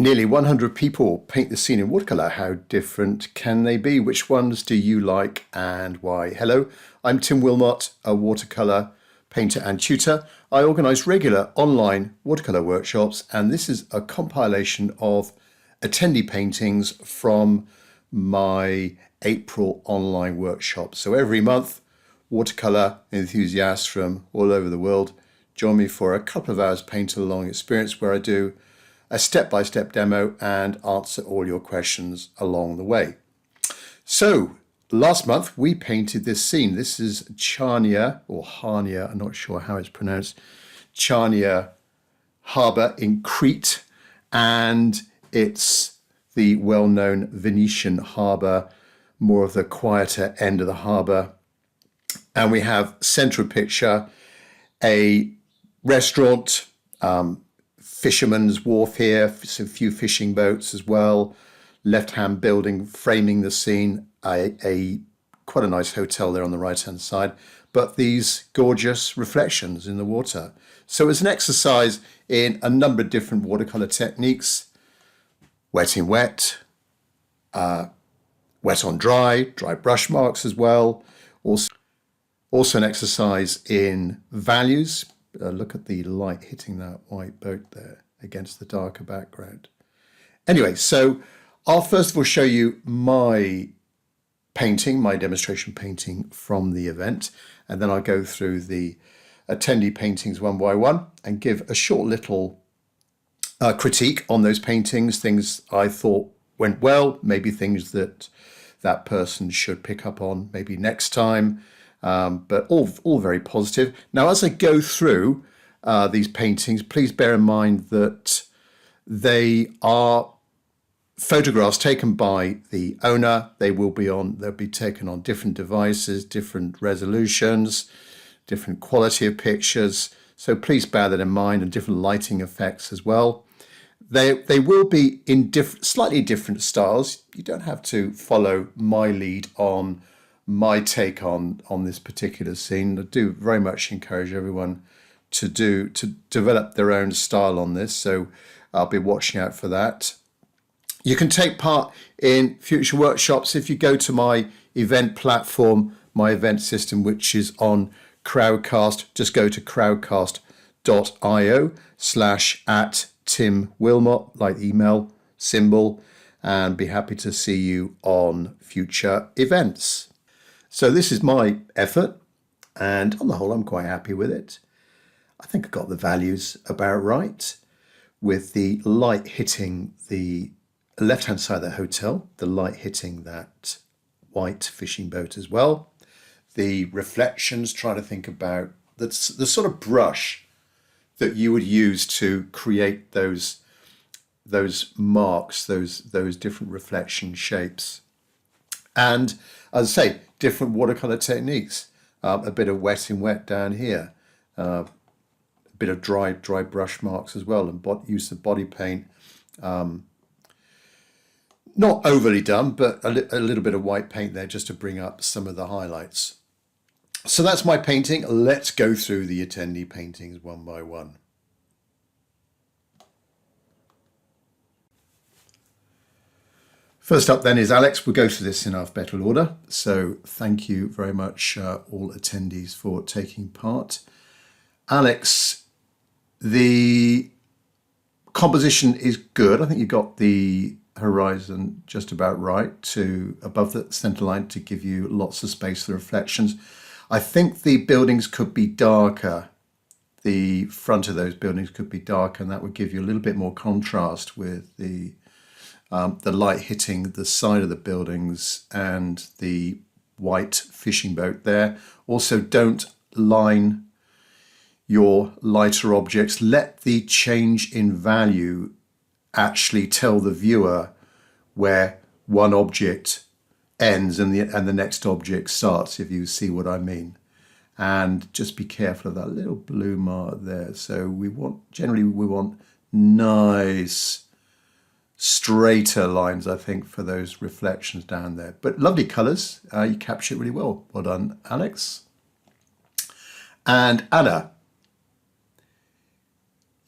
Nearly 100 people paint the scene in watercolour. How different can they be? Which ones do you like and why? Hello, I'm Tim Wilmot, a watercolour painter and tutor. I organise regular online watercolour workshops, and this is a compilation of attendee paintings from my April online workshop. So every month, watercolour enthusiasts from all over the world join me for a couple of hours paint along experience where I do a step-by-step demo and answer all your questions along the way. So last month we painted this scene. This is Chania or Chania, I'm not sure how it's pronounced, Chania Harbour in Crete, and it's the well-known Venetian harbour, more of the quieter end of the harbour. And we have central picture, a restaurant, fisherman's wharf here, a few fishing boats as well, left-hand building framing the scene, quite a nice hotel there on the right-hand side, but these gorgeous reflections in the water. So it's an exercise in a number of different watercolor techniques: wet in wet, wet on dry, dry brush marks as well. Also an exercise in values. Look at the light hitting that white boat there against the darker background. Anyway, so I'll first of all show you my painting, my demonstration painting from the event, and then I'll go through the attendee paintings one by one and give a short little critique on those paintings, things I thought went well, maybe things that that person should pick up on maybe next time. But all very positive. Now, as I go through these paintings, please bear in mind that they are photographs taken by the owner. They'll be taken on different devices, different resolutions, different quality of pictures. So please bear that in mind, and different lighting effects as well. They will be in slightly different styles. You don't have to follow my lead on my take on this particular scene. I do very much encourage everyone to develop their own style on this, so I'll be watching out for that. You can take part in future workshops if you go to my event platform, my event system, which is on Crowdcast. Just go to crowdcast.io/@TimWilmot, like the email symbol, and be happy to see you on future events. So this is my effort, and on the whole, I'm quite happy with it. I think I got the values about right, with the light hitting the left-hand side of the hotel, the light hitting that white fishing boat as well. The reflections, trying to think about the sort of brush that you would use to create those marks, those different reflection shapes. And as I say, different watercolor techniques, a bit of wet in wet down here, a bit of dry brush marks as well, and use of body paint. Not overly done, but a little bit of white paint there just to bring up some of the highlights. So that's my painting. Let's go through the attendee paintings one by one. First up then is Alex. We'll go through this in alphabetical order. So thank you very much, all attendees, for taking part. Alex, the composition is good. I think you got the horizon just about right to above the center line to give you lots of space for reflections. I think the buildings could be darker. The front of those buildings could be darker, and that would give you a little bit more contrast with the light hitting the side of the buildings and the white fishing boat there. Also, don't line your lighter objects. Let the change in value actually tell the viewer where one object ends and the next object starts, if you see what I mean. And just be careful of that little blue mark there. So generally we want nice straighter lines, I think, for those reflections down there. But lovely colours. You capture it really well. Well done, Alex. And Anna.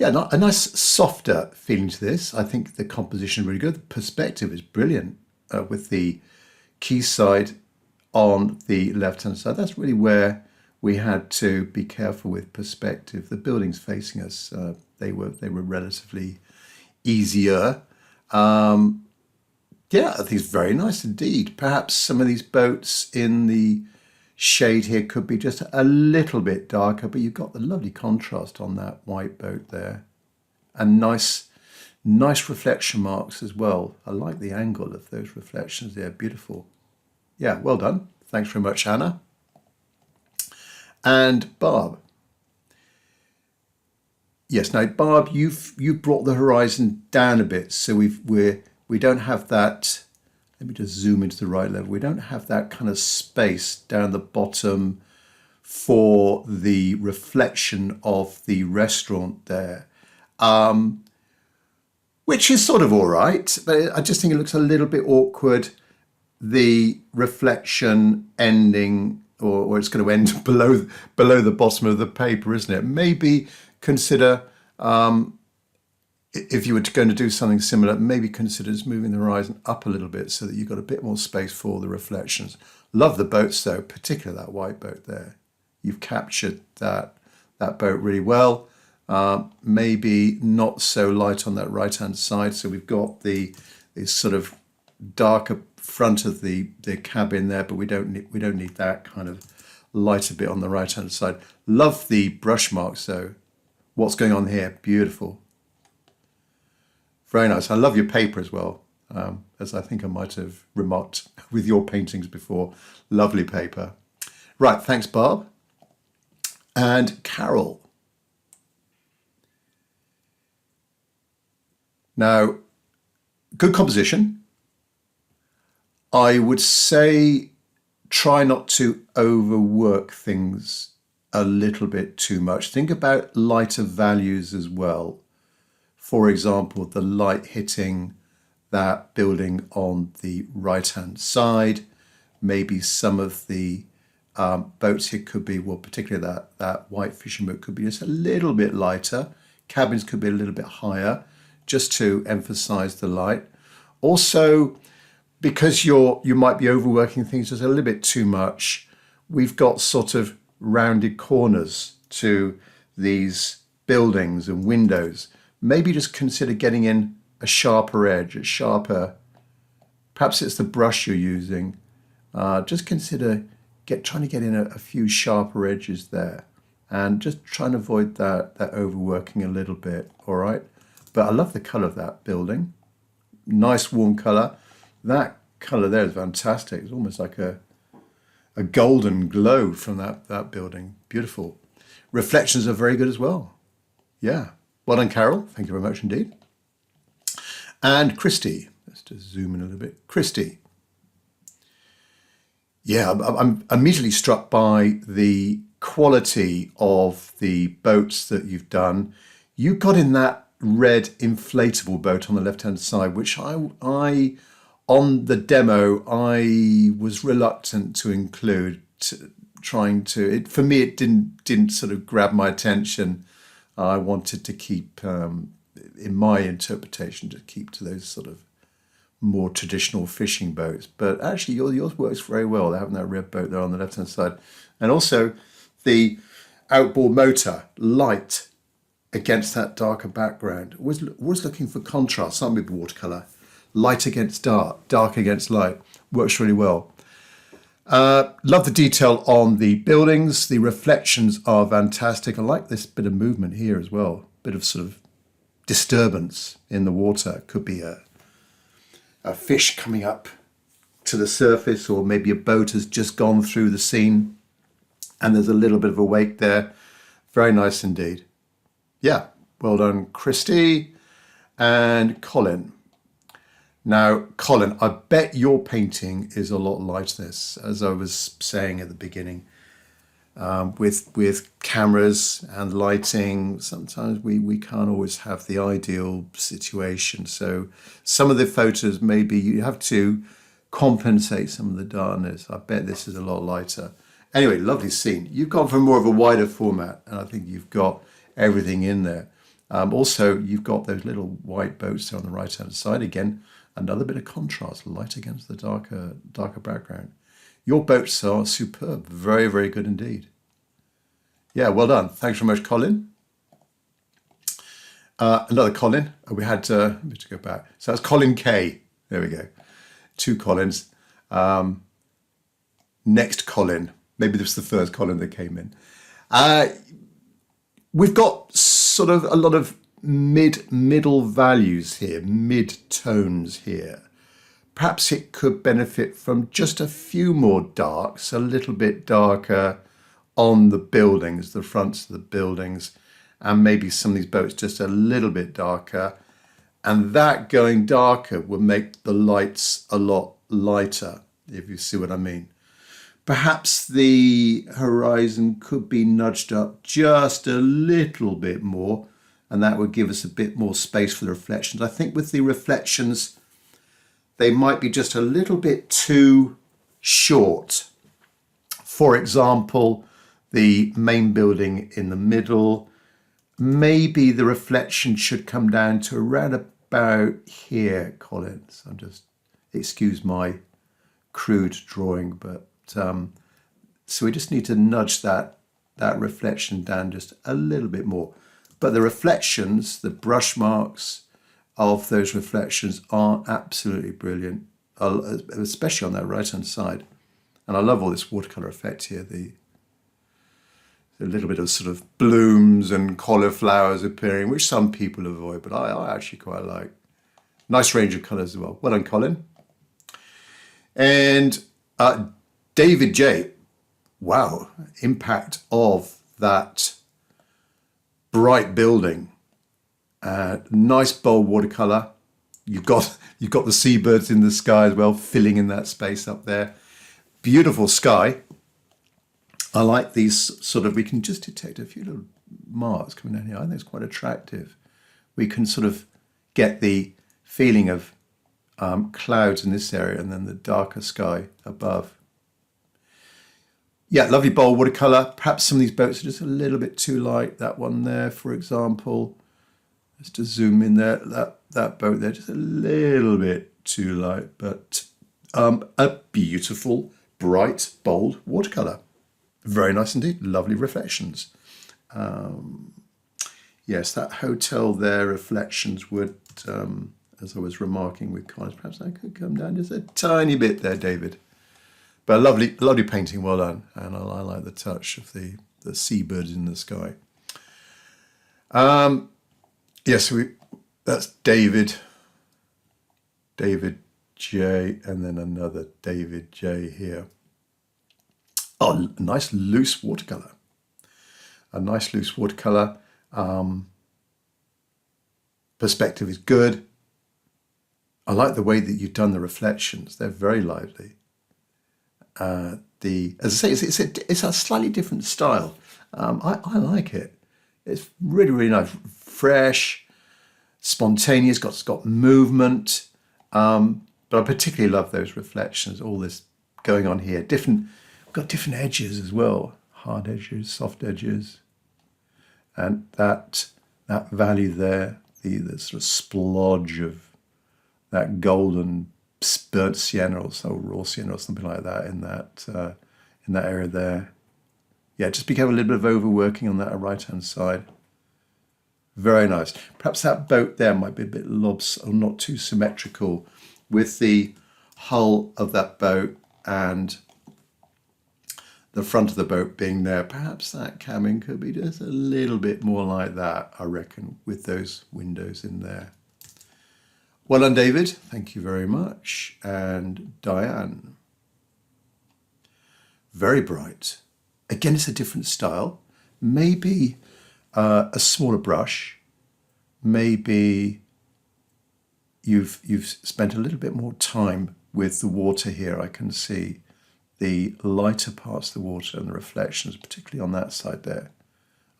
Yeah, a nice softer feeling to this. I think the composition is really good. The perspective is brilliant with the quayside on the left-hand side. That's really where we had to be careful with perspective. The buildings facing us, they were relatively easier. Yeah, I think it's very nice indeed. Perhaps some of these boats in the shade here could be just a little bit darker, but you've got the lovely contrast on that white boat there. And nice reflection marks as well. I like the angle of those reflections there, beautiful. Yeah, well done. Thanks very much, Anna. And Barb. Yes, now Barb, you've brought the horizon down a bit, so we don't have that. Let me just zoom into the right level. We don't have that kind of space down the bottom for the reflection of the restaurant there, which is sort of all right, but I just think it looks a little bit awkward. The reflection ending, or it's going to end below the bottom of the paper, isn't it? Maybe consider, if you were going to do something similar, maybe consider just moving the horizon up a little bit so that you've got a bit more space for the reflections. Love the boats though, particularly that white boat there. You've captured that boat really well. Maybe not so light on that right-hand side. So we've got the sort of darker front of the cabin there, but we don't need that kind of lighter bit on the right-hand side. Love the brush marks though. What's going on here? Beautiful. Very nice. I love your paper as well, as I think I might have remarked with your paintings before. Lovely paper. Right, thanks, Barb. And Carol. Now, good composition. I would say try not to overwork things a little bit too much. Think about lighter values as well. For example, the light hitting that building on the right-hand side. Maybe some of the boats here could be, well, particularly that white fishing boat could be just a little bit lighter. Cabins could be a little bit higher, just to emphasize the light. Also, because you might be overworking things just a little bit too much, we've got sort of rounded corners to these buildings and windows. Maybe just consider getting in a sharper edge, perhaps it's the brush you're using. Just consider trying to get in a few sharper edges there, and just try and avoid that overworking a little bit, all right? But I love the colour of that building. Nice warm colour. That colour there is fantastic. It's almost like a golden glow from that building. Beautiful. Reflections are very good as well. Yeah. Well done, Carol. Thank you very much indeed. And Christy. Let's just zoom in a little bit. Christy. Yeah, I'm immediately struck by the quality of the boats that you've done. You got in that red inflatable boat on the left-hand side, which I on the demo, I was reluctant to include, for me, it didn't sort of grab my attention. I wanted to keep, in my interpretation, to keep to those sort of more traditional fishing boats. But actually, yours works very well. They're having that red boat there on the left-hand side. And also the outboard motor, light against that darker background. Was looking for contrast, something with watercolour. Light against dark, dark against light. Works really well. Love the detail on the buildings. The reflections are fantastic. I like this bit of movement here as well. Bit of sort of disturbance in the water. Could be a fish coming up to the surface, or maybe a boat has just gone through the scene and there's a little bit of a wake there. Very nice indeed. Yeah, well done, Christy. And Colin. Now, Colin, I bet your painting is a lot like this, as I was saying at the beginning. With cameras and lighting, sometimes we can't always have the ideal situation. So some of the photos, maybe you have to compensate some of the darkness. I bet this is a lot lighter. Anyway, lovely scene. You've gone for more of a wider format, and I think you've got everything in there. Also, you've got those little white boats there on the right-hand side. Again, another bit of contrast, light against the darker background. Your boats are superb. Very, very good indeed. Yeah, well done. Thanks very much, Colin. Another Colin. We had, let me just go back. So that's Colin K. There we go. 2 Collins. Next Colin. Maybe this was the first Colin that came in. We've got sort of a lot of middle values here, mid-tones here. Perhaps it could benefit from just a few more darks, a little bit darker on the buildings, the fronts of the buildings, and maybe some of these boats just a little bit darker. And that going darker would make the lights a lot lighter, if you see what I mean. Perhaps the horizon could be nudged up just a little bit more, and that would give us a bit more space for the reflections. I think with the reflections, they might be just a little bit too short. For example, the main building in the middle, maybe the reflection should come down to around about here, Collins. I'm just, excuse my crude drawing, but so we just need to nudge that reflection down just a little bit more. But the reflections, the brush marks of those reflections are absolutely brilliant, especially on that right-hand side. And I love all this watercolor effect here, the little bit of sort of blooms and cauliflowers appearing, which some people avoid, but I actually quite like. Nice range of colors as well. Well done, Colin. And David J. Wow, impact of that bright building. Nice bold watercolor. You've got the seabirds in the sky as well, filling in that space up there. Beautiful sky. I like these sort of, we can just detect a few little marks coming down here. I think it's quite attractive. We can sort of get the feeling of clouds in this area and then the darker sky above. Yeah, lovely bold watercolor. Perhaps some of these boats are just a little bit too light. That one there, for example. Just to zoom in there, that boat there, just a little bit too light, but a beautiful, bright, bold watercolor. Very nice indeed. Lovely reflections. Yes, that hotel there, reflections would, as I was remarking with Collins, perhaps I could come down just a tiny bit there, David. But lovely painting, well done. And I like the touch of the seabirds in the sky. Yes, that's David J, and then another David J here. Oh, a nice loose watercolor. A nice loose watercolor. Perspective is good. I like the way that you've done the reflections. They're very lively. As I say, it's a slightly different style. I like it. It's really, really nice, fresh, spontaneous. It's got movement. But I particularly love those reflections. All this going on here. Got different edges as well. Hard edges, soft edges, and that value there, the sort of splodge of that golden burnt sienna or so raw sienna or something like that in that area there. Yeah, just be careful a little bit of overworking on that right-hand side. Very nice. Perhaps that boat there might be a bit or not too symmetrical with the hull of that boat and the front of the boat being there. Perhaps that cabin could be just a little bit more like that, I reckon, with those windows in there. Well done, David. Thank you very much. And Diane. Very bright. Again, it's a different style. Maybe a smaller brush. Maybe you've spent a little bit more time with the water here. I can see the lighter parts of the water and the reflections, particularly on that side there.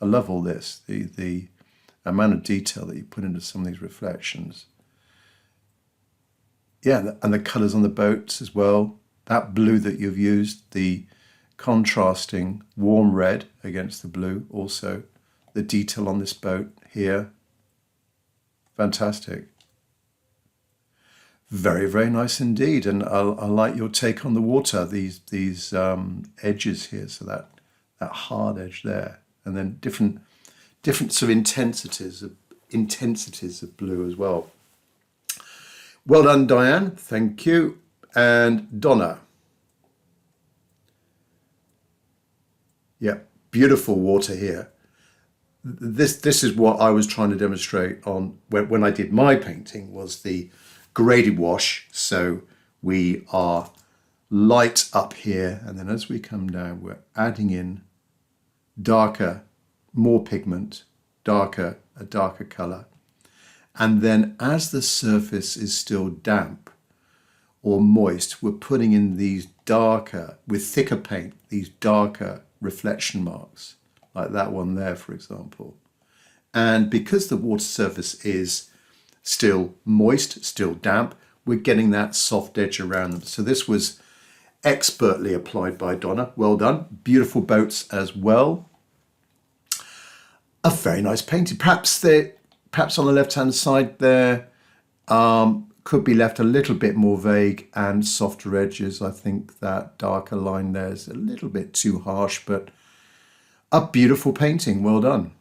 I love all this, the amount of detail that you put into some of these reflections. Yeah, and the colours on the boats as well. That blue that you've used, the contrasting warm red against the blue also. The detail on this boat here, Fantastic. Very, very nice indeed. And I like your take on the water, these edges here. So that hard edge there, and then different sort of intensities of blue as well. Well done, Diane. Thank you. And Donna. Yeah, beautiful water here. This is what I was trying to demonstrate on when I did my painting, was the graded wash. So we are light up here, and then as we come down, we're adding in darker, more pigment, a darker color. And then as the surface is still damp or moist, we're putting in these darker, with thicker paint, these darker reflection marks, like that one there, for example. And because the water surface is still moist, still damp, we're getting that soft edge around them. So this was expertly applied by Donna. Well done. Beautiful boats as well. A very nice painting. Perhaps on the left-hand side there could be left a little bit more vague and softer edges. I think that darker line there is a little bit too harsh, but a beautiful painting. Well done.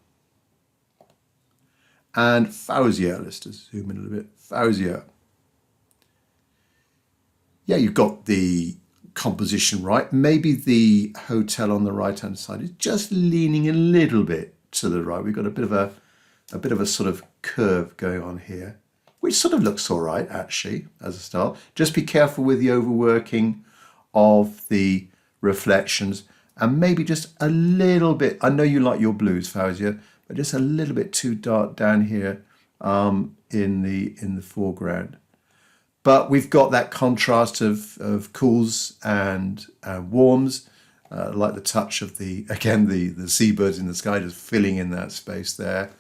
And Fauzia, let's just zoom in a little bit. Fauzia. Yeah, you've got the composition right. Maybe the hotel on the right-hand side is just leaning a little bit to the right. We've got a bit of a sort of curve going on here, which sort of looks all right, actually, as a style. Just be careful with the overworking of the reflections, and maybe just a little bit, I know you like your blues, Fauzia, but just a little bit too dark down here in the foreground. But we've got that contrast of cools and warms, like the touch of the seabirds in the sky, just filling in that space there.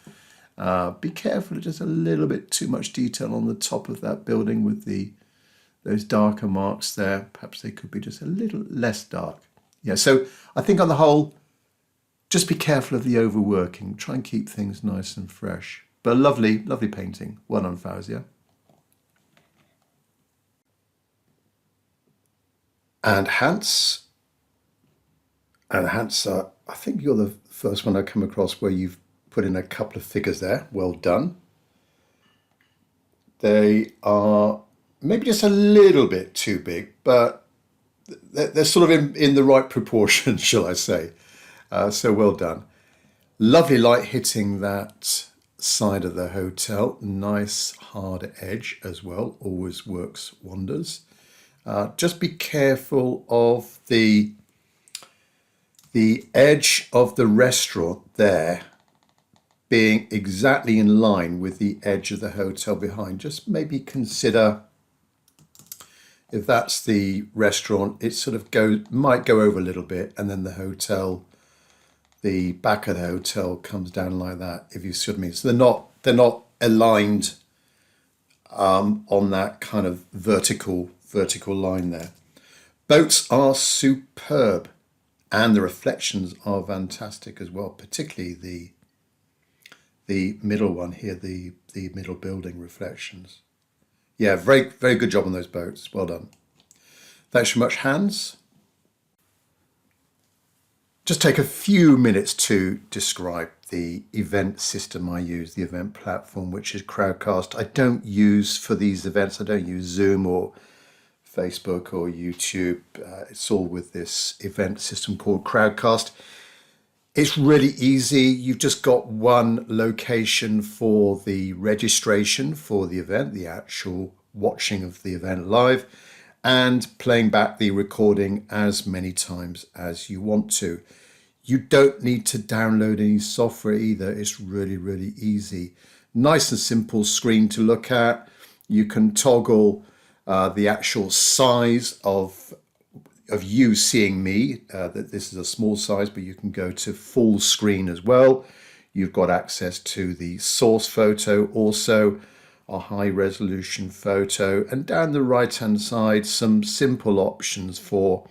Be careful of just a little bit too much detail on the top of that building with those darker marks there. Perhaps they could be just a little less dark. Yeah, so I think on the whole, just be careful of the overworking. Try and keep things nice and fresh. But a lovely, lovely painting. Well done, Fauzia. And Hans. And Hans, I think you're the first one I come across where you've put in a couple of figures there. Well done. They are maybe just a little bit too big, but they're sort of in the right proportion, shall I say. So well done. Lovely light hitting that side of the hotel. Nice hard edge as well. Always works wonders. Just be careful of the edge of the restaurant there being exactly in line with the edge of the hotel behind. Just maybe consider, if that's the restaurant, it sort of might go over a little bit, and then the hotel, the back of the hotel comes down like that, if you see what I mean. So they're not aligned on that kind of vertical line there. Boats are superb, and the reflections are fantastic as well, particularly the middle one here, the middle building reflections. Yeah, very, very good job on those boats. Well done. Thanks so much, Hans. Just take a few minutes to describe the event system I use, the event platform, which is Crowdcast. I don't use, for these events, I don't use Zoom or Facebook or YouTube. It's all with this event system called Crowdcast. It's really easy. You've just got one location for the registration for the event, the actual watching of the event live, and playing back the recording as many times as you want to. You don't need to download any software either. It's really, really easy. Nice and simple screen to look at. You can toggle the actual size of you seeing me, that this is a small size, but you can go to full screen as well. You've got access to the source photo, also a high resolution photo, and down the right hand side some simple options for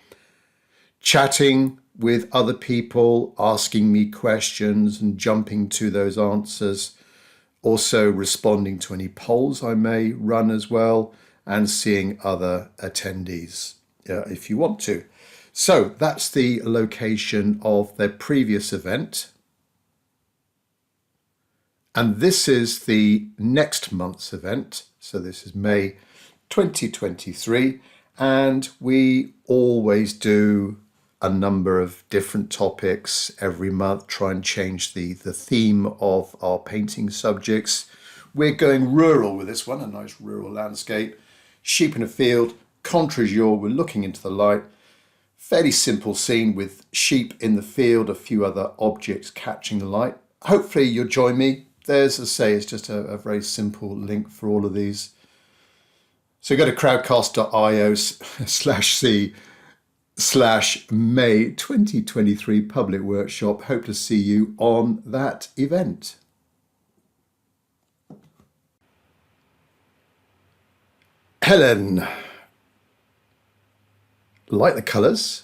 chatting with other people, asking me questions and jumping to those answers. Also responding to any polls I may run as well, and seeing other attendees if you want to. So that's the location of their previous event. And this is the next month's event. So this is May 2023. And we always do a number of different topics every month, try and change the theme of our painting subjects. We're going rural with this one, a nice rural landscape. Sheep in a field, contre jour, we're looking into the light. Fairly simple scene with sheep in the field, a few other objects catching the light. Hopefully you'll join me. There's, as I say, it's just a very simple link for all of these. So go to crowdcast.io/C/May 2023 public workshop. Hope to see you on that event. Helen, like the colours.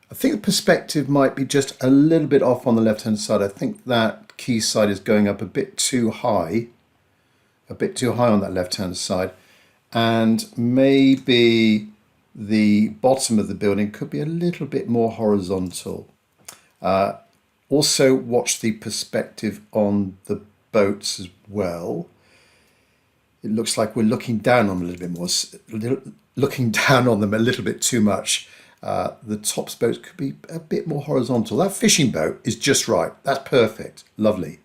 I think the perspective might be just a little bit off on the left-hand side. I think that key side is going up a bit too high on that left-hand side. And maybe the bottom of the building could be a little bit more horizontal. Also watch the perspective on the boats as well. It looks like we're looking down on them a little bit more, looking down on them a little bit too much. The tops boats could be a bit more horizontal. That fishing boat is just right. That's perfect. Lovely.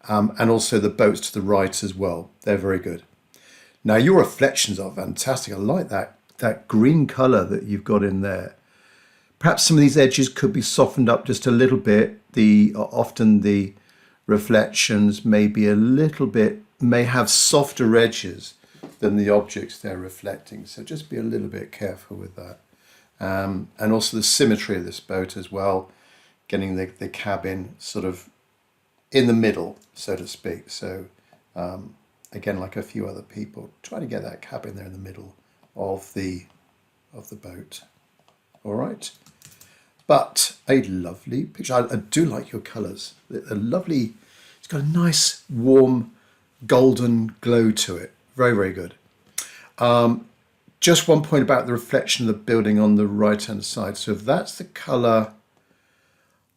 And also the boats to the right as well. They're very good. Now your reflections are fantastic. I like that green colour that you've got in there. Perhaps some of these edges could be softened up just a little bit. Often the reflections may be may have softer edges than the objects they're reflecting. So just be a little bit careful with that. And also the symmetry of this boat as well, getting the cabin sort of in the middle, so to speak. So again, like a few other people, trying to get that cabin there in the middle of the boat. All right. But a lovely picture. I do like your colours. A lovely, it's got a nice warm golden glow to it. Very, very good. Just one point about the reflection of the building on the right-hand side. So if that's the colour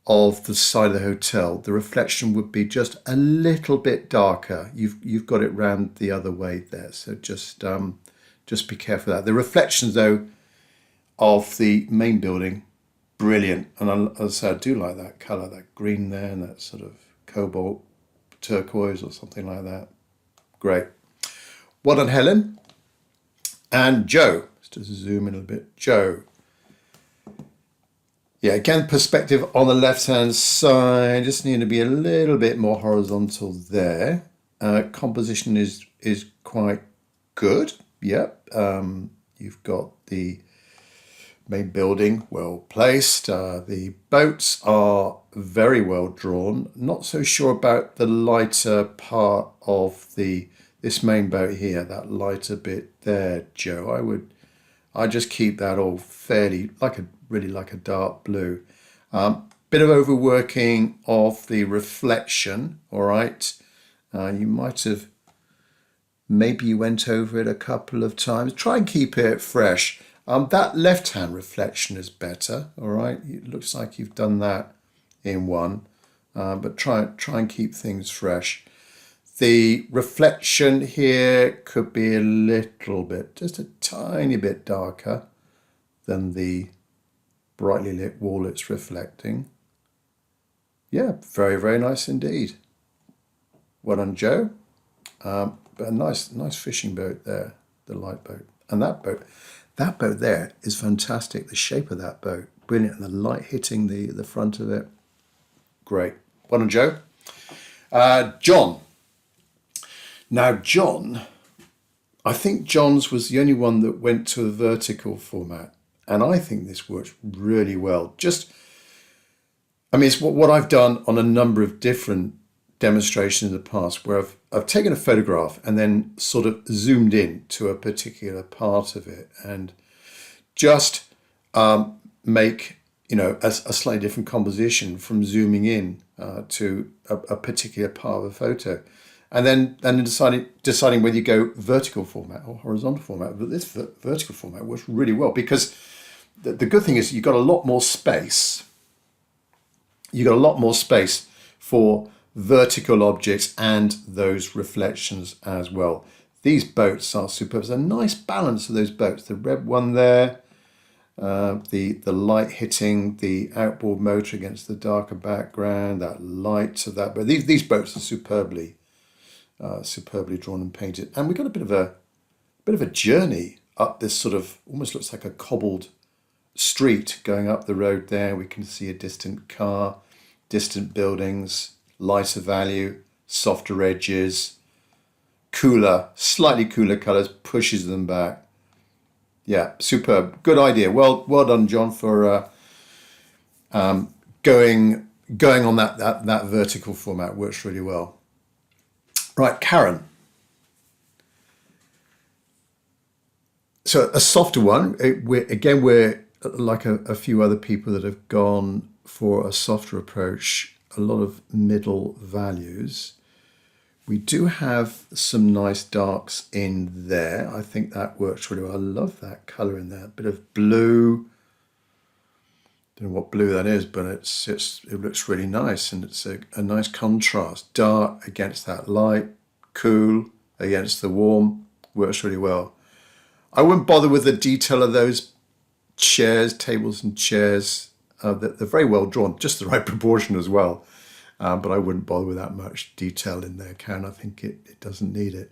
of the side of the hotel, the reflection would be just a little bit darker. You've got it round the other way there. So just be careful of that. The reflections, though, of the main building, brilliant. And as I say, I do like that colour, that green there, and that sort of cobalt turquoise or something like that. Great. Well done, Helen. And Joe, let's just zoom in a bit. Joe. Yeah, again, perspective on the left-hand side. Just need to be a little bit more horizontal there. Composition is quite good. Yep. You've got the main building well placed. The boats are very well drawn. Not so sure about the lighter part of this main boat here, that lighter bit there, Joe. I'd just keep that all fairly really like a dark blue. Bit of overworking of the reflection. All right. You might have, maybe you went over it a couple of times. Try and keep it fresh. That left-hand reflection is better. All right. It looks like you've done that in one, but try and keep things fresh. The reflection here could be a little bit, just a tiny bit darker than the brightly lit wall it's reflecting. Yeah, very, very nice indeed. Well done, Joe. But a nice fishing boat there, the light boat. And that boat there is fantastic. The shape of that boat, brilliant. And the light hitting the front of it. Great. Well done, Joe. John. Now, John, I think John's was the only one that went to a vertical format. And I think this works really well. It's what I've done on a number of different demonstrations in the past where I've taken a photograph and then sort of zoomed in to a particular part of it and just make, a slightly different composition from zooming in to a particular part of a photo. and then deciding whether you go vertical format or horizontal format. But this vertical format works really well because the good thing is you've got a lot more space. You've got a lot more space for vertical objects and those reflections as well. These boats are superb. There's a nice balance of those boats. The red one there, the light hitting the outboard motor against the darker background, that light of that. But these boats are superbly drawn and painted. And we've got a bit of a journey up this sort of almost looks like a cobbled street going up the road there. We can see a distant car, distant buildings, lighter value, softer edges, slightly cooler colours, pushes them back. Yeah, superb. Good idea. Well done, John, for going on that vertical format. Works really well. Right, Karen. So a softer one. We're like a few other people that have gone for a softer approach, a lot of middle values. We do have some nice darks in there. I think that works really well. I love that colour in there. A bit of blue. Don't know what blue that is, but it looks really nice, and it's a nice contrast. Dark against that light, cool against the warm. Works really well. I wouldn't bother with the detail of those tables and chairs. They're very well drawn, just the right proportion as well. But I wouldn't bother with that much detail in there, Karen. I think it doesn't need it.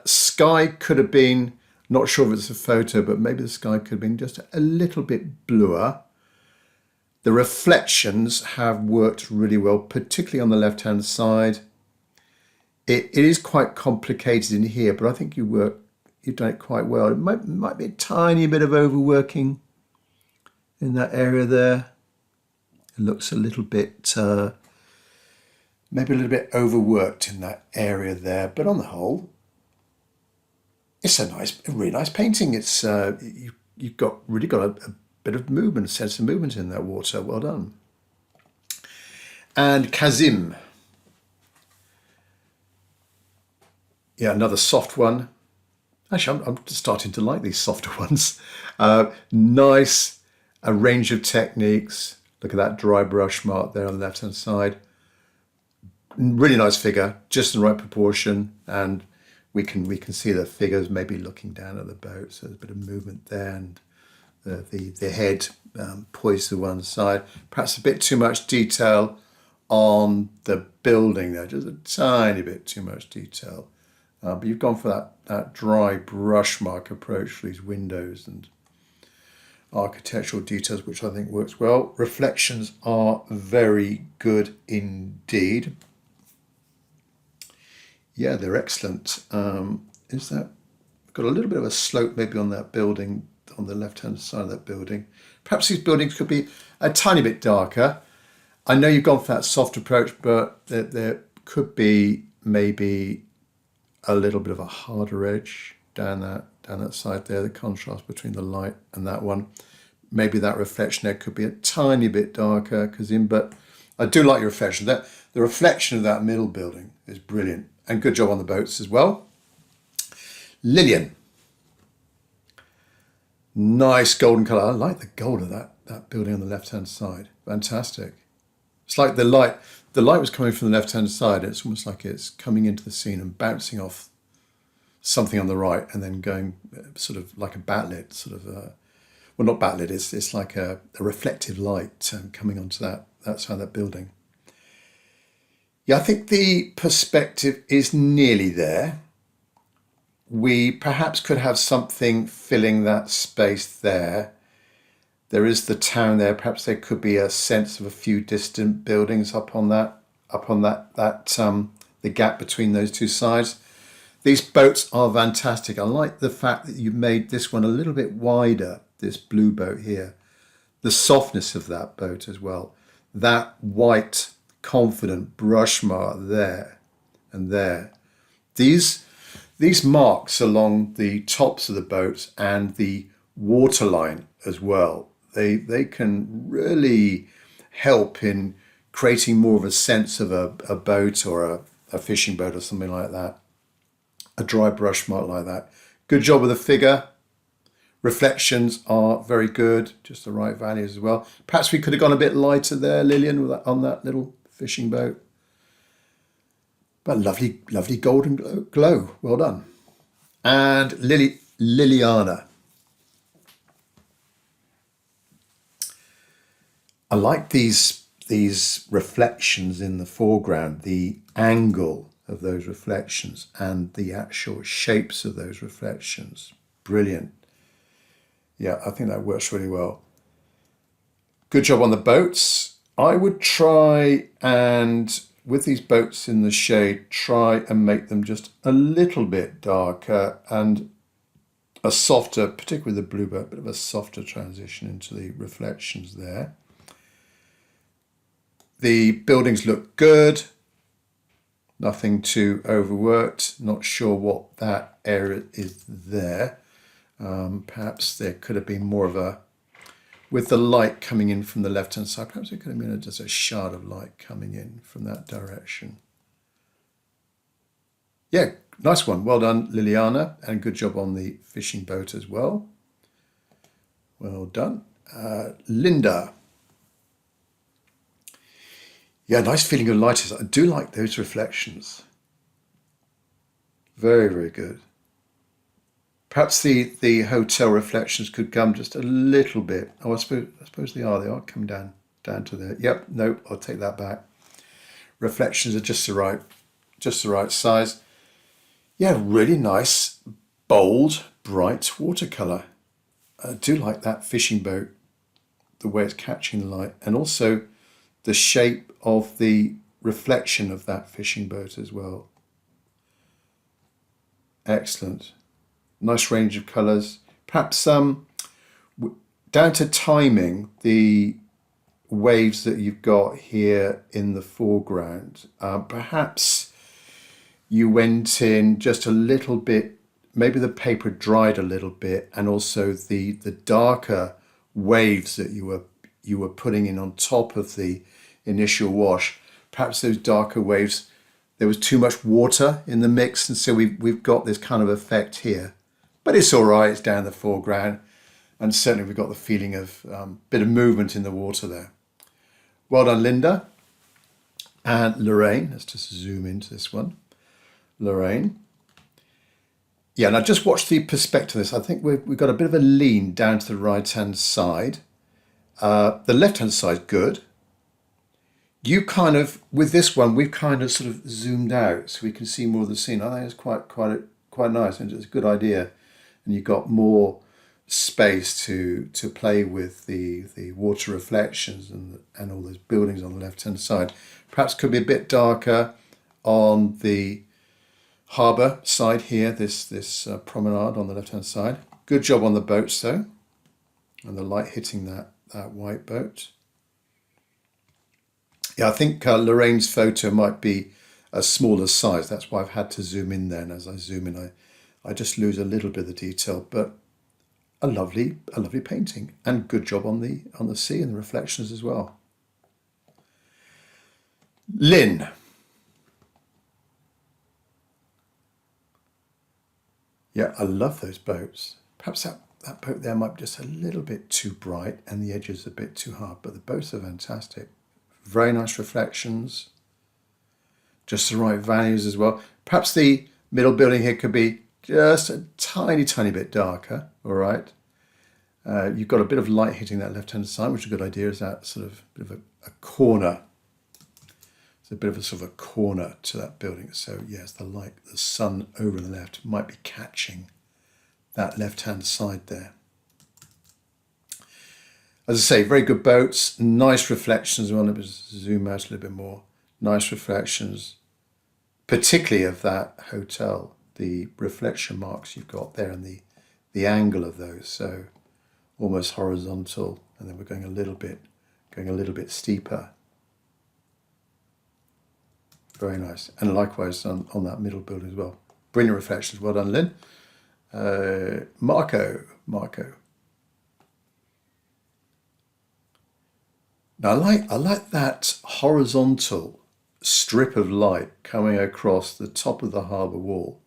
Sky could have been, not sure if it's a photo, but maybe the sky could have been just a little bit bluer. The reflections have worked really well, particularly on the left-hand side. It is quite complicated in here, but I think you've done it quite well. It might be a tiny bit of overworking in that area there. It looks a little bit, maybe a little bit overworked in that area there, but on the whole, it's a really nice painting. It's you've really got a bit of movement, a sense of movement in that water. Well done. And Kazim, yeah, another soft one. Actually, I'm starting to like these softer ones. Nice, a range of techniques. Look at that dry brush mark there on the left-hand side. Really nice figure, just in the right proportion, and we can see the figures maybe looking down at the boat. So there's a bit of movement there, and the head poised to one side. Perhaps a bit too much detail on the building there, just a tiny bit too much detail. But you've gone for that dry brush mark approach for these windows and architectural details, which I think works well. Reflections are very good indeed. Yeah, they're excellent. Is that got a little bit of a slope maybe on that building, on the left-hand side of that building? Perhaps these buildings could be a tiny bit darker. I know you've gone for that soft approach, but there could be maybe a little bit of a harder edge down that side there, the contrast between the light and that one. Maybe that reflection there could be a tiny bit darker, but I do like your reflection. The reflection of that middle building is brilliant, and good job on the boats as well. Lillian, nice golden colour. I like the gold of that building on the left-hand side. Fantastic. It's like the light was coming from the left-hand side. It's almost like it's coming into the scene and bouncing off something on the right, and then going sort of like a backlit, well, not backlit, it's like a reflective light coming onto that side of that building. Yeah, I think the perspective is nearly there. We perhaps could have something filling that space there. There is the town there. Perhaps there could be a sense of a few distant buildings up on the gap between those two sides. These boats are fantastic. I like the fact that you made this one a little bit wider, this blue boat here. The softness of that boat as well. That white, confident brush mark there and there. These marks along the tops of the boats and the waterline as well, they can really help in creating more of a sense of a boat or a fishing boat or something like that. A dry brush mark like that. Good job with the figure. Reflections are very good, just the right values as well. Perhaps we could have gone a bit lighter there, Lillian, with that, on that little fishing boat. But lovely, lovely golden glow. Well done. And Liliana. I like these reflections in the foreground, the angle of those reflections and the actual shapes of those reflections. Brilliant. Yeah, I think that works really well. Good job on the boats. I would try and, with these boats in the shade, try and make them just a little bit darker and a softer, particularly the blue boat, a bit of a softer transition into the reflections there. The buildings look good. Nothing too overworked. Not sure what that area is there. Perhaps there could have been more of a, with the light coming in from the left-hand side, perhaps it could have been just a shard of light coming in from that direction. Yeah, nice one. Well done, Liliana, and good job on the fishing boat as well. Well done. Linda. Yeah, nice feeling of light. I do like those reflections. Very, very good. Perhaps the hotel reflections could come just a little bit. Oh, I suppose they are. They are coming down to there. Yep. No, I'll take that back. Reflections are just the right size. Yeah, really nice, bold, bright watercolor. I do like that fishing boat, the way it's catching the light, and also the shape of the reflection of that fishing boat as well. Excellent. Nice range of colours. Perhaps down to timing, the waves that you've got here in the foreground, perhaps you went in just a little bit, maybe the paper dried a little bit, and also the darker waves that you were putting in on top of the initial wash, perhaps those darker waves, there was too much water in the mix, and so we've got this kind of effect here. But it's all right, it's down in the foreground, and certainly we've got the feeling of a bit of movement in the water there. Well done, Linda. And Lorraine, let's just zoom into this one. Lorraine. Yeah, and I just watched the perspective of this. I think we've got a bit of a lean down to the right-hand side. The left-hand side is good. You kind of, with this one, we've kind of sort of zoomed out so we can see more of the scene. I think it's quite nice, and it's a good idea. And you've got more space to play with the water reflections and all those buildings on the left-hand side. Perhaps could be a bit darker on the harbour side here, this promenade on the left-hand side. Good job on the boats though, and the light hitting that white boat. Yeah, I think Lorraine's photo might be a smaller size. That's why I've had to zoom in there. And as I zoom in, I just lose a little bit of the detail. But a lovely painting, and good job on the sea and the reflections as well. Lynn. Yeah, I love those boats. Perhaps that boat there might be just a little bit too bright and the edges a bit too hard, but the boats are fantastic. Very nice reflections, just the right values as well. Perhaps the middle building here could be just a tiny bit darker, all right? You've got a bit of light hitting that left-hand side, which is a good idea. Is that sort of bit of a corner. It's a bit of a sort of a corner to that building. So yes, the light, the sun over on the left might be catching that left-hand side there. As I say, very good boats, nice reflections. I want to zoom out a little bit more. Nice reflections, particularly of that hotel, the reflection marks you've got there and the angle of those. So almost horizontal, and then we're going a little bit steeper. Very nice. And likewise on that middle building as well. Brilliant reflections. Well done, Lynn. Marco. Now I like that horizontal strip of light coming across the top of the harbour wall,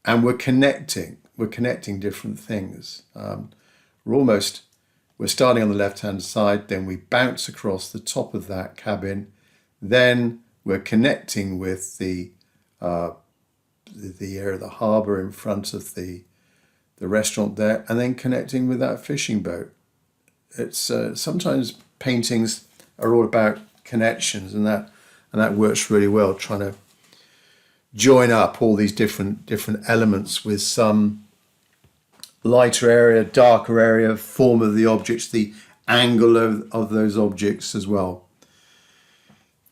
and we're connecting different things. We're starting on the left-hand side, then we bounce across the top of that cabin, then we're connecting with the area of the harbour in front of the restaurant there, and then connecting with that fishing boat. It's sometimes paintings are all about connections, and that works really well, trying to join up all these different elements with some lighter area, darker area, form of the objects, the angle of those objects as well.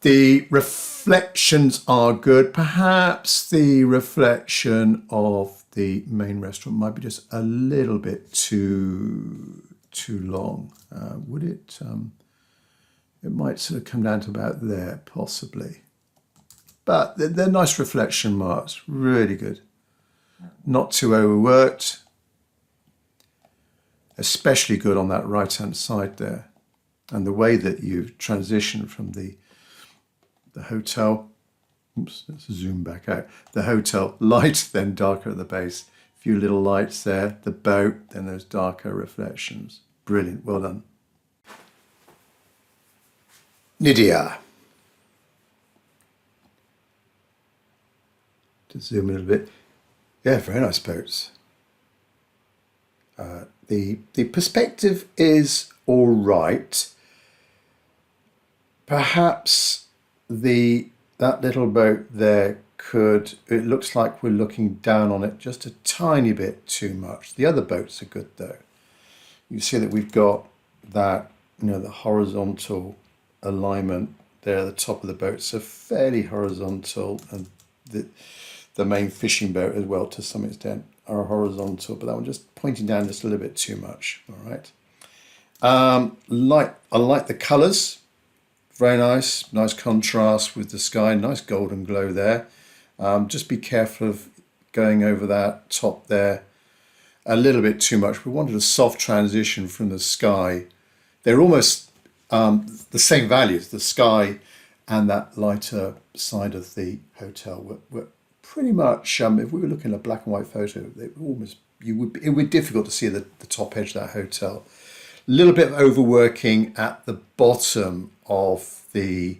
The reflections are good. Perhaps the reflection of the main restaurant might be just a little bit too long. Would it? It might sort of come down to about there, possibly. But they're nice reflection marks, really good. Not too overworked. Especially good on that right-hand side there. And the way that you've transitioned from the hotel, oops, let's zoom back out. The hotel, light, then darker at the base. A few little lights there, the boat, then those darker reflections. Brilliant, well done. Nydia. To zoom in a little bit. Yeah, very nice boats. The perspective is all right. Perhaps that little boat there it looks like we're looking down on it just a tiny bit too much. The other boats are good though. You see that we've got that, the horizontal alignment there at the top of the boat, so fairly horizontal, and the main fishing boat as well to some extent are horizontal, but that one just pointing down just a little bit too much. All right. I like the colours. Very nice contrast with the sky, nice golden glow there. Just be careful of going over that top there a little bit too much. We wanted a soft transition from the sky. They're almost the same values, the sky and that lighter side of the hotel were pretty much, if we were looking at a black and white photo, it would be difficult to see the top edge of that hotel. A little bit of overworking at the bottom of the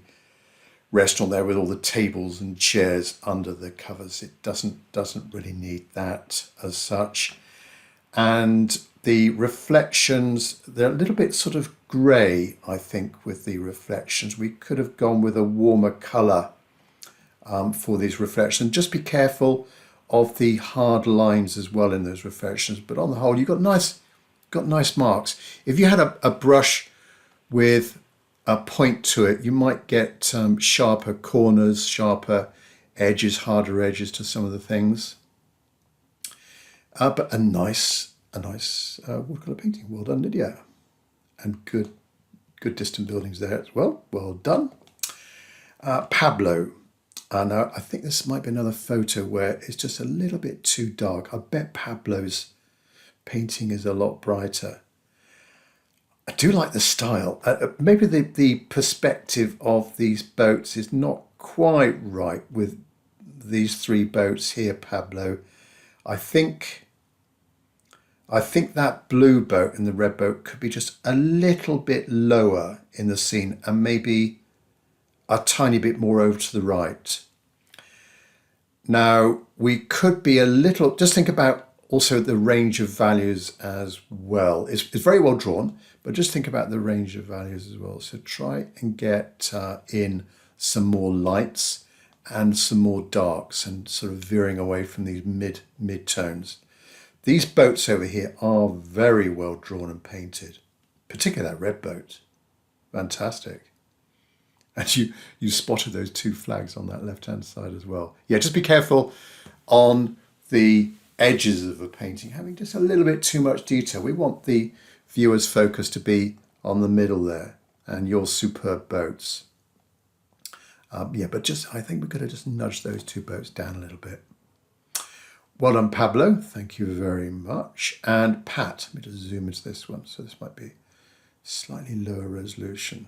restaurant there with all the tables and chairs under the covers. It doesn't really need that as such. And the reflections, they're a little bit sort of grey, I think, with the reflections. We could have gone with a warmer colour for these reflections. Just be careful of the hard lines as well in those reflections. But on the whole, you've got nice marks. If you had a brush with a point to it, you might get sharper corners, sharper edges, harder edges to some of the things. But a nice watercolour painting. Well done, Nydia. And good distant buildings there as well. Well done. Pablo. Now, I think this might be another photo where it's just a little bit too dark. I bet Pablo's painting is a lot brighter. I do like the style. Maybe the perspective of these boats is not quite right with these three boats here, Pablo. I think that blue boat and the red boat could be just a little bit lower in the scene and maybe a tiny bit more over to the right. Now, we could be just think about also the range of values as well. It's very well drawn, but just think about the range of values as well. So try and get in some more lights and some more darks and sort of veering away from these mid-tones. These boats over here are very well drawn and painted, particularly that red boat. Fantastic. And you spotted those two flags on that left-hand side as well. Yeah, just be careful on the edges of a painting, having just a little bit too much detail. We want the viewer's focus to be on the middle there and your superb boats. Yeah, but I think we're going to just nudge those two boats down a little bit. Well done, Pablo. Thank you very much. And Pat, let me just zoom into this one. So this might be slightly lower resolution.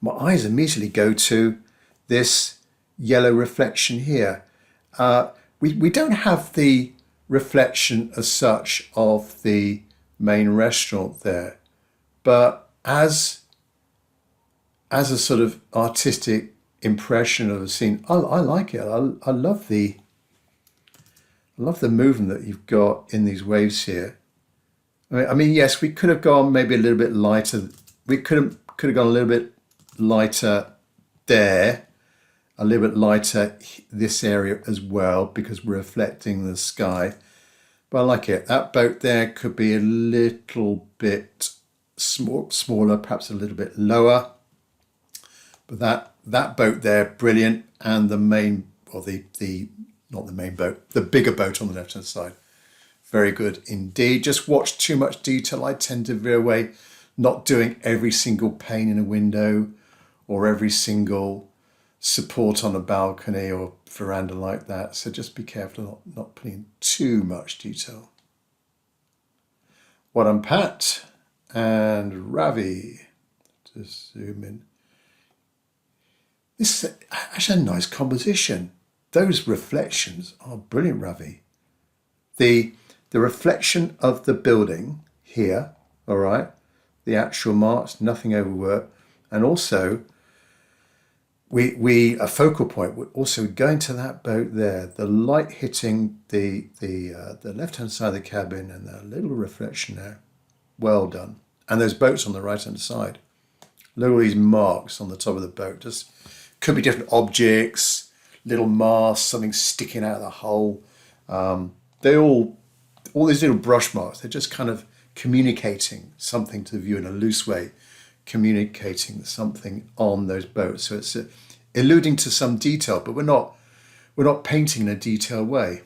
my eyes immediately go to this yellow reflection here. We don't have the reflection as such of the main restaurant there, but as a sort of artistic impression of a scene, I like it. I love the movement that you've got in these waves here. I mean, yes, we could have gone maybe a little bit lighter. We could have gone a little bit lighter there, a little bit lighter this area as well, because we're reflecting the sky. But I like it. That boat there could be a little bit smaller, perhaps a little bit lower. But that boat there, brilliant. And the main, or the not the main boat, the bigger boat on the left-hand side, very good indeed. Just watch too much detail. I tend to veer away, not doing every single pane in a window or every single support on a balcony or veranda like that. So just be careful not putting in too much detail. Well done, Pat and Ravi. Just zoom in. This is actually a nice composition. Those reflections are brilliant, Ravi. The reflection of the building here, all right, the actual marks, nothing overworked, and also a focal point would also going to that boat there, the light hitting the left-hand side of the cabin and that little reflection there. Well done. And those boats on the right-hand side. Look at all these marks on the top of the boat. Just could be different objects, little masts, something sticking out of the hull. They all these little brush marks, they're just kind of communicating something to the viewer in a loose way, communicating something on those boats. So it's alluding to some detail, but we're not painting in a detailed way.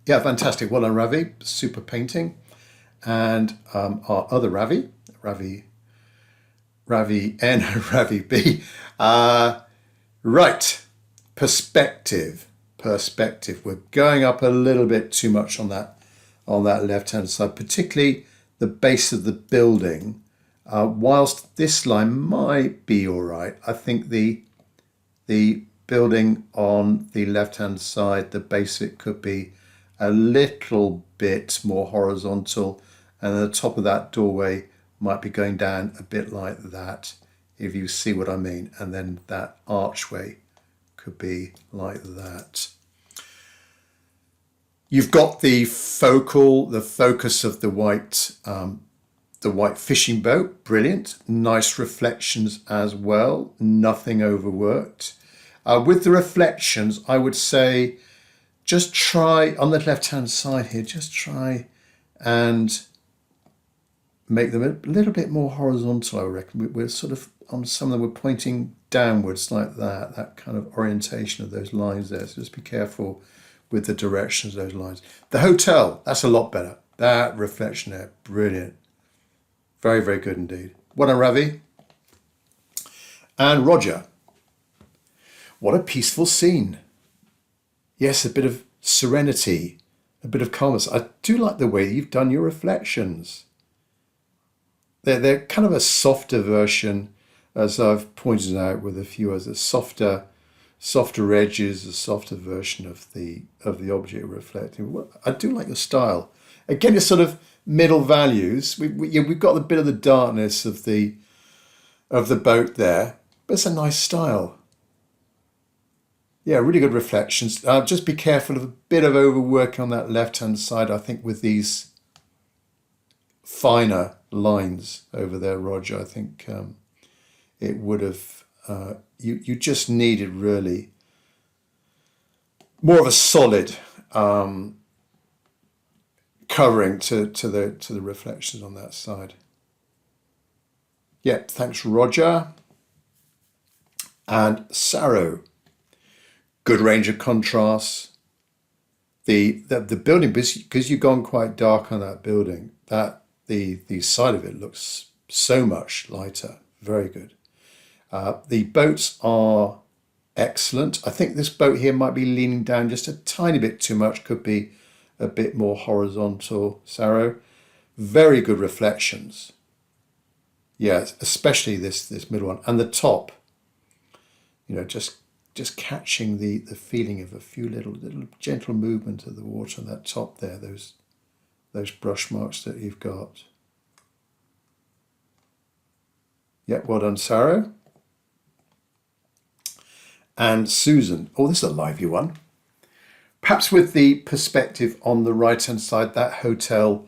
Yeah, fantastic. Well done, Ravi. Super painting. And our other Ravi N, Ravi B. Right, perspective. We're going up a little bit too much on that left-hand side, particularly the base of the building. Whilst this line might be all right, I think the building on the left-hand side, the base of it could be a little bit more horizontal, and the top of that doorway might be going down a bit like that, if you see what I mean. And then that archway could be like that. You've got the focus of the white fishing boat, brilliant. Nice reflections as well, nothing overworked. With the reflections, I would say just try on the left-hand side here, just try and make them a little bit more horizontal, I reckon. We're sort of, on some of them, we're pointing downwards like that kind of orientation of those lines there. So just be careful with the directions of those lines. The hotel, that's a lot better. That reflection there, brilliant. Very, very good indeed. Well done, Ravi. And Roger. What a peaceful scene. Yes, a bit of serenity, a bit of calmness. I do like the way that you've done your reflections. They're kind of a softer version, as I've pointed out with a few others, softer edges, a softer version of the object reflecting. Well, I do like the style. Again, it's sort of middle values. We've got a bit of the darkness of the boat there, but it's a nice style. Yeah, really good reflections. Just be careful of a bit of overwork on that left-hand side, I think, with these finer lines over there, Roger. I think it would have, you just needed really more of a solid covering to the reflections on that side. Yeah, thanks, Roger. And Sarrow. Good range of contrasts. The building, because you've gone quite dark on that building, that the side of it looks so much lighter. Very good. The boats are excellent. I think this boat here might be leaning down just a tiny bit too much. Could be a bit more horizontal, Sarrow. Very good reflections. Yeah, especially this middle one and the top. You know, just catching the feeling of a few little gentle movement of the water on that top there. Those brush marks that you've got. Yeah, well done, Sarah. And Susan. Oh, this is a lively one. Perhaps with the perspective on the right-hand side, that hotel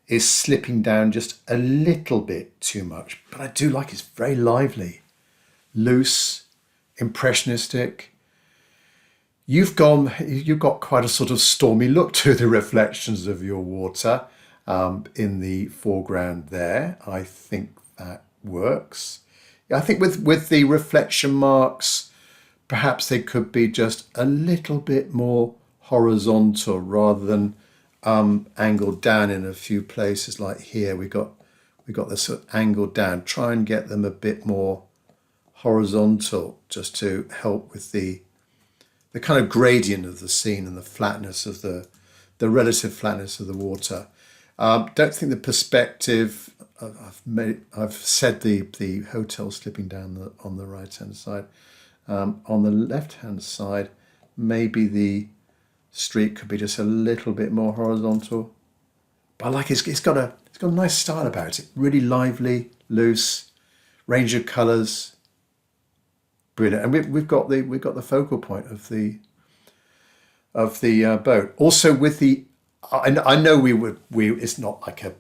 is slipping down just a little bit too much. But I do like it's very lively, loose, impressionistic. You've got quite a sort of stormy look to the reflections of your water in the foreground there. I think that works. I think with the reflection marks, perhaps they could be just a little bit more horizontal rather than angled down in a few places. Like here, we got this sort of angled down. Try and get them a bit more horizontal, just to help with the kind of gradient of the scene and the flatness of the relative flatness of the water. Don't think the perspective. I've said the hotel slipping down on the right hand side. On the left hand side, maybe the street could be just a little bit more horizontal. But I like it's got a nice style about it. Really lively, loose, range of colours. Brilliant. And we've got the focal point of the boat. Also with the, I know it's not like a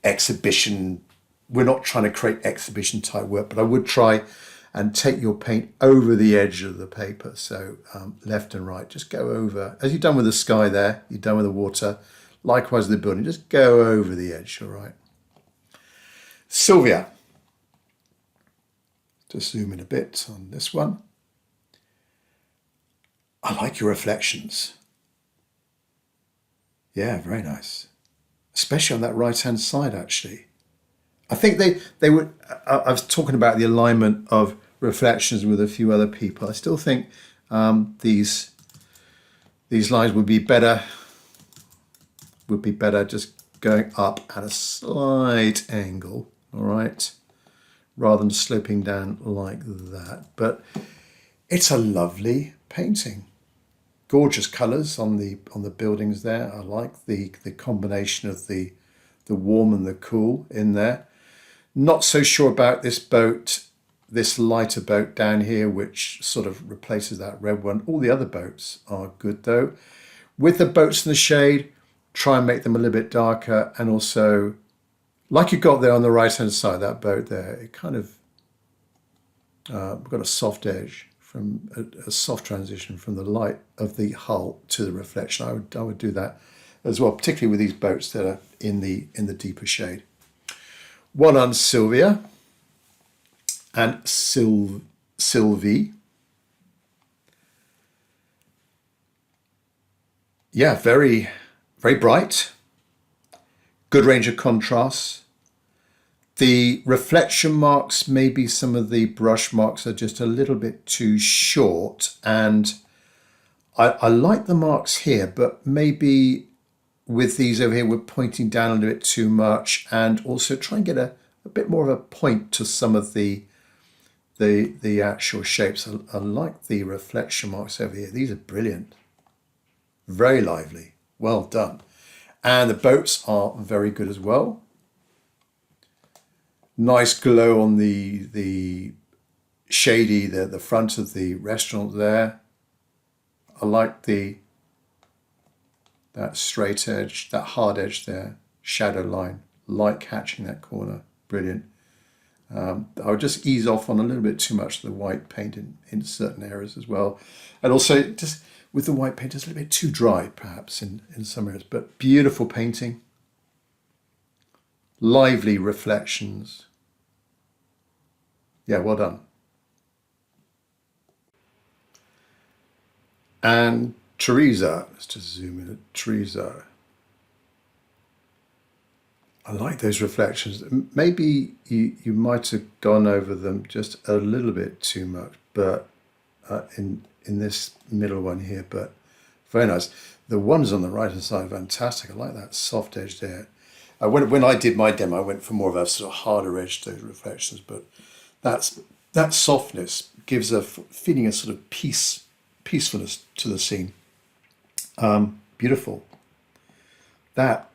exhibition. We're not trying to create exhibition type work, but I would try and take your paint over the edge of the paper. So left and right, just go over, as you've done with the sky there, you've done with the water, likewise the building, just go over the edge, all right. Sylvia, just zoom in a bit on this one. I like your reflections. Yeah, very nice. Especially on that right-hand side, actually. I think they would, I was talking about the alignment of reflections with a few other people. I still think these lines would be better just going up at a slight angle, all right, rather than sloping down like that. But it's a lovely painting. Gorgeous colours on the buildings there. I like the combination of the warm and the cool in there. Not so sure about this boat, this lighter boat down here, which sort of replaces that red one. All the other boats are good though. With the boats in the shade, try and make them a little bit darker, and also, like you got there on the right-hand side, that boat there, it kind of got a soft edge from a soft transition from the light of the hull to the reflection. I would do that as well, particularly with these boats that are in the deeper shade. Well done, Sylvia and Sylvie. Yeah, very, very bright. Good range of contrasts. The reflection marks, maybe some of the brush marks are just a little bit too short. And I like the marks here, but maybe with these over here, we're pointing down a little bit too much, and also try and get a bit more of a point to some of the actual shapes. I like the reflection marks over here. These are brilliant. Very lively. Well done. And the boats are very good as well. Nice glow on the shady, the front of the restaurant there. I like that straight edge, that hard edge there, shadow line, light catching that corner, brilliant. I would just ease off on a little bit too much of the white paint in certain areas as well. And also just with the white paint, it's a little bit too dry perhaps in some areas, but beautiful painting. Lively reflections. Yeah, well done. And Teresa, let's just zoom in at Teresa. I like those reflections. Maybe you might have gone over them just a little bit too much, but in this middle one here, but very nice. The ones on the right hand side are fantastic. I like that soft edge there. When I did my demo, I went for more of a sort of harder edge to those reflections, but that softness gives a feeling of sort of peacefulness to the scene. Beautiful. That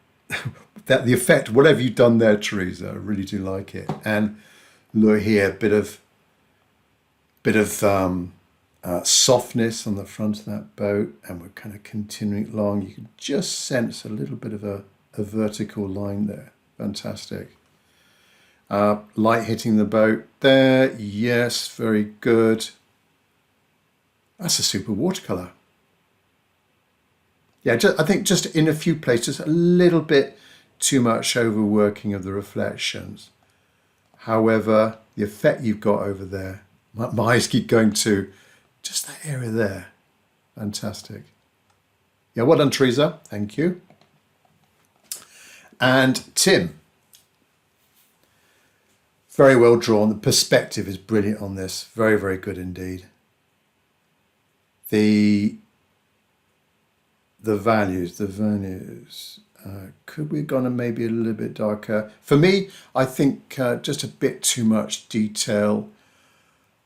the effect, whatever you've done there, Teresa, I really do like it. And look here, bit of softness on the front of that boat, and we're kind of continuing along. You can just sense a little bit of a vertical line there. Fantastic. Light hitting the boat there. Yes, very good. That's a super watercolor. Yeah, I think just in a few places, a little bit too much overworking of the reflections. However, the effect you've got over there, my eyes keep going to just that area there. Fantastic. Yeah, well done, Teresa. Thank you. And Tim. Very well drawn. The perspective is brilliant on this. Very, very good indeed. The values. Could we have gone maybe a little bit darker? For me, I think just a bit too much detail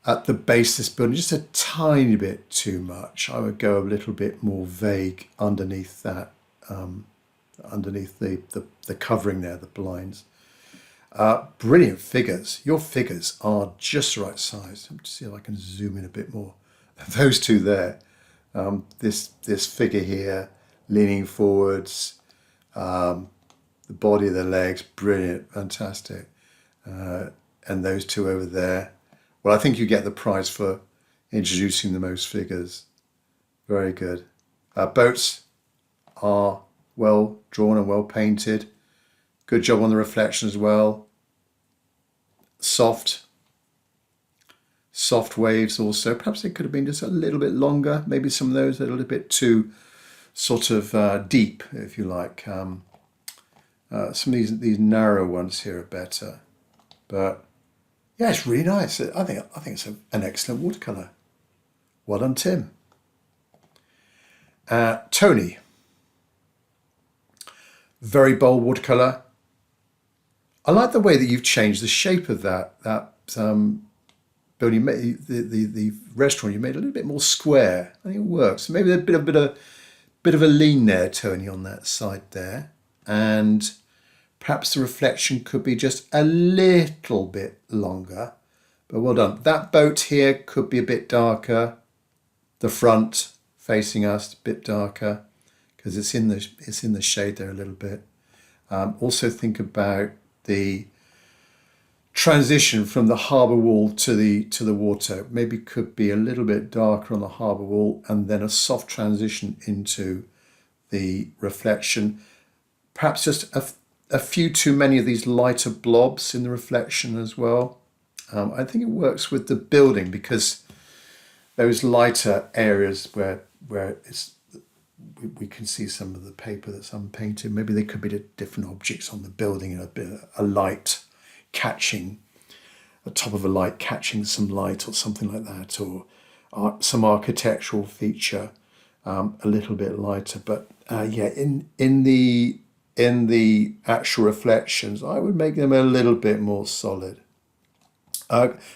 at the base of this building, just a tiny bit too much. I would go a little bit more vague underneath that, underneath the covering there, the blinds. Brilliant figures. Your figures are just the right size. Let me see if I can zoom in a bit more. Those two there. This figure here, leaning forwards, the body of the legs, brilliant, fantastic. And those two over there. Well, I think you get the prize for introducing the most figures. Very good. Boats are well drawn and well painted. Good job on the reflection as well. Soft waves also. Perhaps it could have been just a little bit longer. Maybe some of those are a little bit too sort of deep, if you like. Some of these narrow ones here are better. But yeah, it's really nice. I think it's an excellent watercolor. Well done, Tim. Tony. Very bold watercolor. I like the way that you've changed the shape of that building. The restaurant you made a little bit more square. I think it works. Maybe a bit of a lean there, Tony, on that side there, and perhaps the reflection could be just a little bit longer. But well done. That boat here could be a bit darker. The front facing us a bit darker because it's in the shade there a little bit. Also think about the transition from the harbour wall to the water. Maybe could be a little bit darker on the harbour wall and then a soft transition into the reflection. Perhaps just a few too many of these lighter blobs in the reflection as well. I think it works with the building because those lighter areas where we can see some of the paper that's unpainted. Maybe they could be the different objects on the building and a light catching, the top of a light catching some light or something like that, or some architectural feature a little bit lighter. But yeah, in the actual reflections, I would make them a little bit more solid.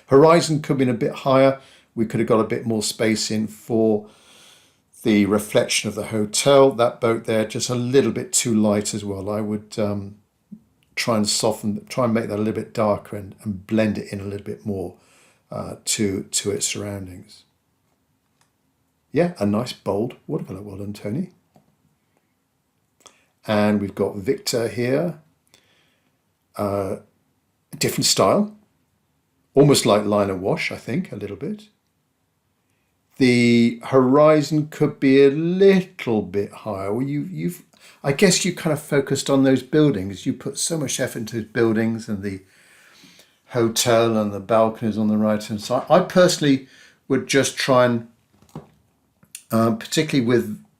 Horizon could have been a bit higher. We could have got a bit more space in for the reflection of the hotel. That boat there, just a little bit too light as well. I would try and make that a little bit darker and blend it in a little bit more to its surroundings. Yeah, a nice bold watercolor. Well done, Tony. And we've got Victor here. A different style. Almost like line and wash, I think, a little bit. The horizon could be a little bit higher. Well, I guess you kind of focused on those buildings. You put so much effort into buildings and the hotel and the balconies on the right-hand side. I personally would just try and, particularly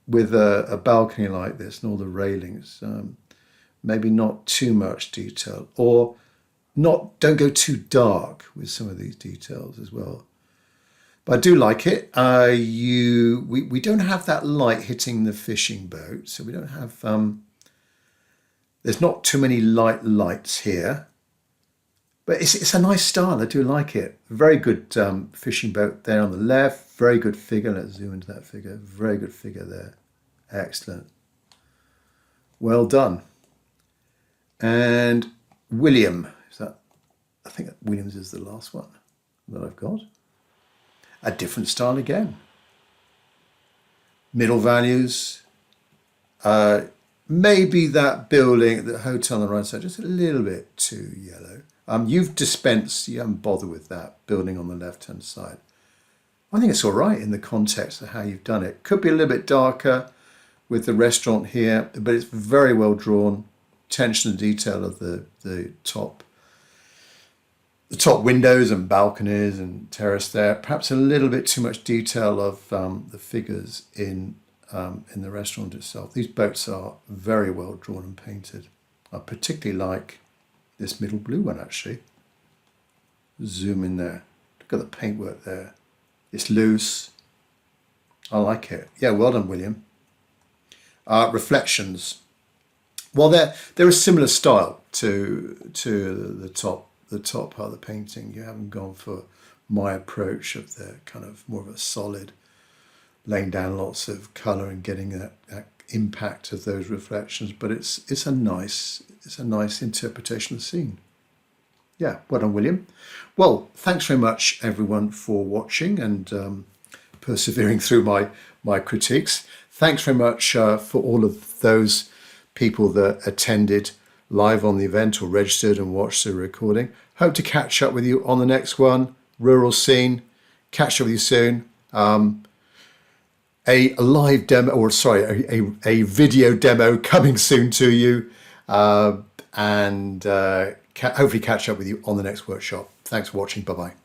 with a balcony like this and all the railings, maybe not too much detail, or don't go too dark with some of these details as well. But I do like it. We don't have that light hitting the fishing boat, so we don't have There's not too many lights here, but it's a nice style. I do like it. Very good fishing boat there on the left. Very good figure. Let's zoom into that figure. Very good figure there. Excellent. Well done. And William, I think Williams is the last one that I've got. A different style again. Middle values. Maybe that building, the hotel on the right side, just a little bit too yellow. You've dispensed, you haven't bothered with that building on the left-hand side. I think it's all right in the context of how you've done it. Could be a little bit darker with the restaurant here, but it's very well drawn. Attention to detail of the top windows and balconies and terrace there. Perhaps a little bit too much detail of the figures in the restaurant itself. These boats are very well drawn and painted. I particularly like this middle blue one actually. Zoom in there. Look at the paintwork there. It's loose. I like it. Yeah, well done, William. Reflections. Well, they're a similar style to the top part of the painting. You haven't gone for my approach of the kind of more of a solid, laying down lots of colour and getting that impact of those reflections. But it's a nice interpretation of the scene. Yeah, well done, William. Well, thanks very much, everyone, for watching and persevering through my critiques. Thanks very much for all of those people that attended live on the event or registered and watched the recording. Hope to catch up with you on the next one. Rural Scene. Catch up with you soon. A live demo, or sorry, a video demo coming soon to you. And hopefully catch up with you on the next workshop. Thanks for watching. Bye-bye.